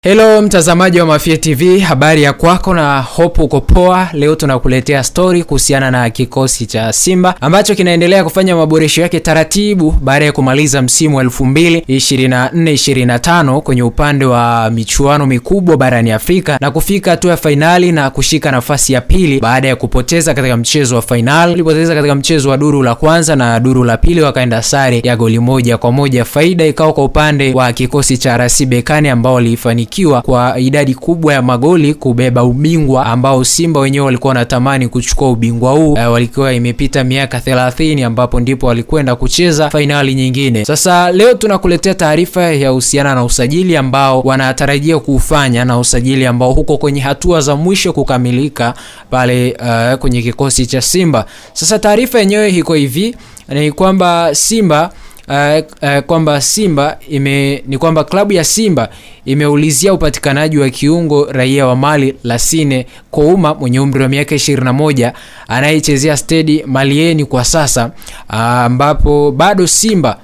Hello mtazamaji wa Mafia TV, habari ya kwako na hope uko poa. Leo tunakuletea story kuhusiana na kikosi cha Simba ambacho kinaendelea kufanya maboresho yake taratibu baada ya kumaliza msimu wa 2024-2025 kwenye upande wa michuano mikubwa barani Afrika na kufika hatua ya finali na kushika nafasi ya pili baada ya kupoteza katika mchezo wa finali. Walipoteza katika mchezo wa duru la kwanza na duru la pili wakaenda sare ya goli 1-1. Faida ikawa kwa upande wa kikosi cha RS Berkane ambao walifanikiwa kwa idadi kubwa ya magoli kubeba ubingwa ambao Simba wenyewe walikuwa wanatamani kuchukua ubingwa huu. Walikuwa imepita miaka 30 ambapo ndipo walikwenda kucheza finali nyingine. Sasa leo tunakuletea taarifa ya uhusiana na usajili ambao wanatarajia kufanya na usajili ambao huko kwenye hatua za mwisho kukamilika pale kwenye kikosi cha Simba. Sasa taarifa yenyewe iko hivi, ni kwamba kwamba klabu ya Simba imeulizia upatikanaji wa kiungo raia wa Mali Lassine Kouma mwenye umri wa miaka 21 anayechezea Stade Malien kwa sasa, ambapo bado Simba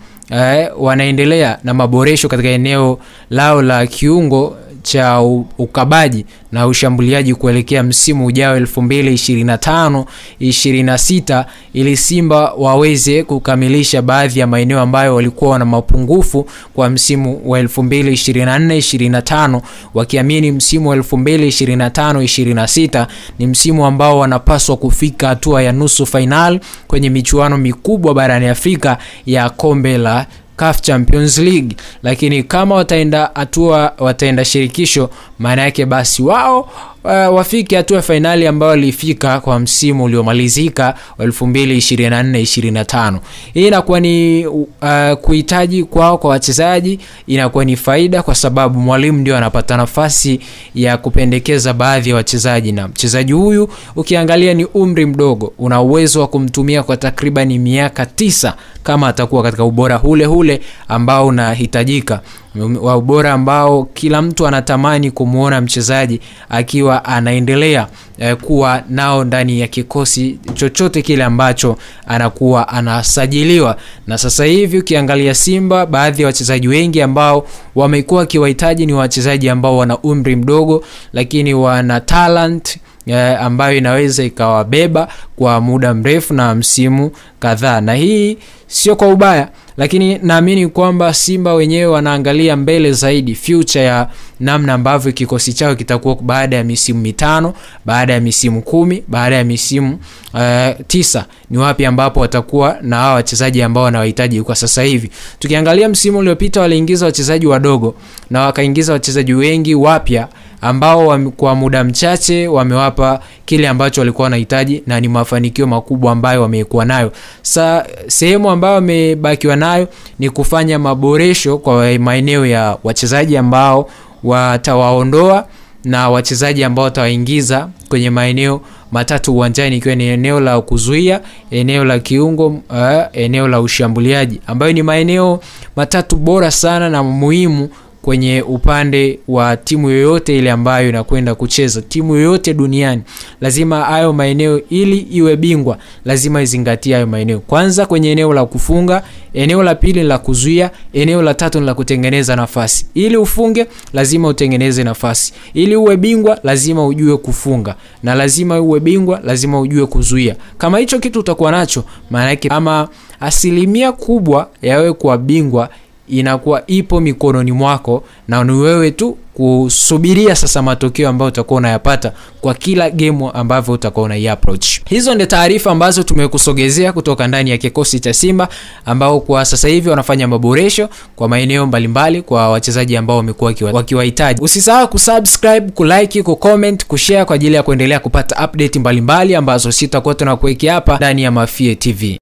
wanaendelea na maboresho katika eneo lao la kiungo cha ukabaji na ushambuliaji kuelekea msimu ujao 2025-26 ili Simba waweze kukamilisha baadhi ya maeneo ambayo walikuwa na mapungufu kwa msimu wa 2024-25, wakiamini msimu wa 2025-26 ni msimu ambao wanapaswa kufika hatua ya nusu final kwenye michuano mikubwa barani Afrika ya kombe la CAF Champions League. Lakini kama wataenda shirikisho, maana yake basi wao wafike hatua finali ambayo walifika kwa msimu uliomalizika 2024-25. Hii inakuwa ni kuhitaji kwao kwa wachezaji, inakuwa ni faida kwa sababu mwalimu ndio anapata nafasi ya kupendekeza baadhi ya wachezaji, na mchezaji huyu ukiangalia ni umri mdogo, una uwezo wa kumtumia kwa takriban miaka 9 kama atakuwa katika ubora ule ambao unahitajika, wa ubora ambao kila mtu anatamani kumuona mchezaji akiwa anaendelea kuwa nao ndani ya kikosi chochote kile ambacho anakuwa anasajiliwa. Na sasa hivi ukiangalia Simba, baadhi ya wachezaji wengi ambao wamekuwa kiwahitaji ni wachezaji ambao wana umri mdogo lakini wana talent ambayo inaweza ikawabeba kwa muda mrefu na msimu kadhaa, na hii sio kwa ubaya, lakini naamini kwamba Simba wenyewe wanaangalia mbele zaidi, future ya namna ambavyo kikosi chao kitakuwa baada ya misimu 5, baada ya misimu 10, baada ya misimu 9, ni wapi ambapo watakuwa na hao wachezaji ambao wanawahitaji kwa sasa hivi. Tukiangalia msimu uliopita waliingiza wachezaji wadogo na wakaingiza wachezaji wengi wapya ambao kwa muda mchache wamewapa kile ambacho walikuwa wanahitaji, na ni mafanikio makubwa ambayo wamekuwa nayo. Sehemu ambayo wamebakiwa nayo ni kufanya maboresho kwa maeneo ya wachezaji ambao watawaondoa na wachezaji ambao watawaingiza kwenye maeneo matatu uwanjani, ikiwa ni eneo la kuzuia, eneo la kiungo, eneo la ushambuliaji, ambayo ni maeneo matatu bora sana na muhimu kwenye upande wa timu yoyote ile ambayo inakwenda kucheza. Timu yoyote duniani lazima hayo maeneo, ili iwe bingwa lazima izingatie hayo maeneo. Kwanza kwenye eneo la kufunga, eneo la pili la kuzuia, eneo la tatu ni la kutengeneza nafasi. Ili ufunge lazima utengeneze nafasi, ili uwe bingwa lazima ujue kufunga, na lazima uwe bingwa lazima ujue kuzuia. Kama hicho kitu utakuwa nacho, maana yake kama asilimia kubwa ya wewe kuwa bingwa inakuwa ipo mikononi mwako, na ni wewe tu kusubiria sasa matokeo ambayo utakuwa unayapata kwa kila game ambavyo utakuwa unaiapproach. Hizo ndio taarifa ambazo tumekusogezea kutoka ndani ya kikosi cha Simba ambao kwa sasa hivi wanafanya maboresho kwa maeneo mbalimbali kwa wachezaji ambao wamekuwa wakiwahitaji. Usisahau kusubscribe, kulike, kucomment, kushare kwa ajili ya kuendelea kupata update mbalimbali ambazo sitakuwa tunakuwekea hapa ndani ya Mafia TV.